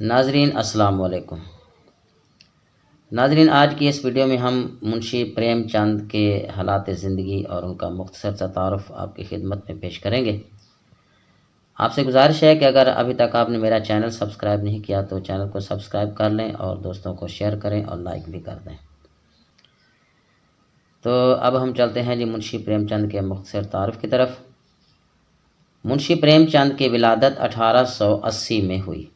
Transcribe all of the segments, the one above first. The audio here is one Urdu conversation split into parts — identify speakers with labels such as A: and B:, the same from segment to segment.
A: ناظرین السلام علیکم۔ ناظرین، آج کی اس ویڈیو میں ہم منشی پریم چند کے حالات زندگی اور ان کا مختصر سا تعارف آپ کی خدمت میں پیش کریں گے۔ آپ سے گزارش ہے کہ اگر ابھی تک آپ نے میرا چینل سبسکرائب نہیں کیا تو چینل کو سبسکرائب کر لیں اور دوستوں کو شیئر کریں اور لائک بھی کر دیں۔ تو اب ہم چلتے ہیں منشی پریم چند کے مختصر تعارف کی طرف۔ منشی پریم چند کی ولادت 1880 میں ہوئی،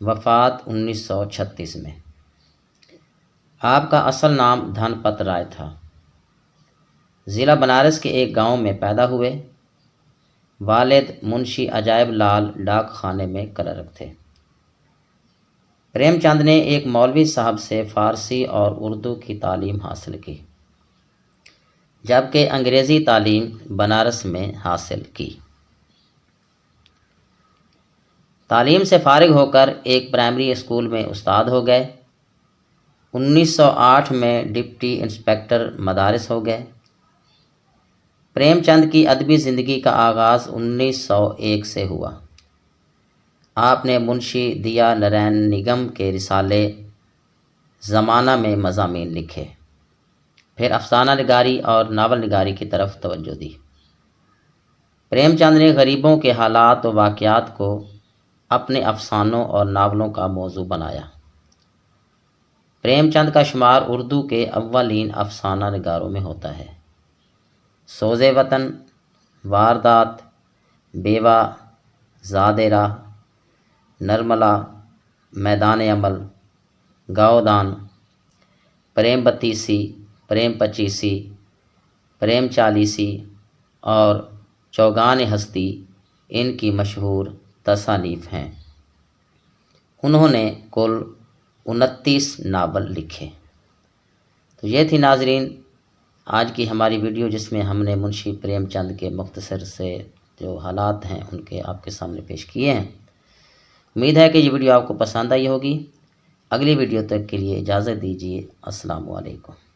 A: وفات 1936 میں۔ آپ کا اصل نام دھن پت رائے تھا۔ ضلع بنارس کے ایک گاؤں میں پیدا ہوئے۔ والد منشی عجائب لال ڈاک خانے میں کلرک تھے۔ پریم چند نے ایک مولوی صاحب سے فارسی اور اردو کی تعلیم حاصل کی، جبکہ انگریزی تعلیم بنارس میں حاصل کی۔ تعلیم سے فارغ ہو کر ایک پرائمری اسکول میں استاد ہو گئے۔ 1908 میں ڈپٹی انسپکٹر مدارس ہو گئے۔ پریم چند کی ادبی زندگی کا آغاز 1901 سے ہوا۔ آپ نے منشی دیا نارائن نگم کے رسالے زمانہ میں مضامین لکھے، پھر افسانہ نگاری اور ناول نگاری کی طرف توجہ دی۔ پریم چند نے غریبوں کے حالات و واقعات کو اپنے افسانوں اور ناولوں کا موضوع بنایا۔ پریم چند کا شمار اردو کے اولین افسانہ نگاروں میں ہوتا ہے۔ سوز وطن، واردات، بیوہ، زاد راہ، نرملا، میدان عمل، گاؤدان، پریم بتیسی، پریم پچیسی، پریم چالیسی اور چوگان ہستی ان کی مشہور تصانیف ہیں۔ انہوں نے کل 29 ناول لکھے۔ تو یہ تھی ناظرین آج کی ہماری ویڈیو، جس میں ہم نے منشی پریم چند کے مختصر سے جو حالات ہیں ان کے آپ کے سامنے پیش کیے ہیں۔ امید ہے کہ یہ ویڈیو آپ کو پسند آئی ہوگی۔ اگلی ویڈیو تک کے لیے اجازت دیجیے۔ السلام علیکم۔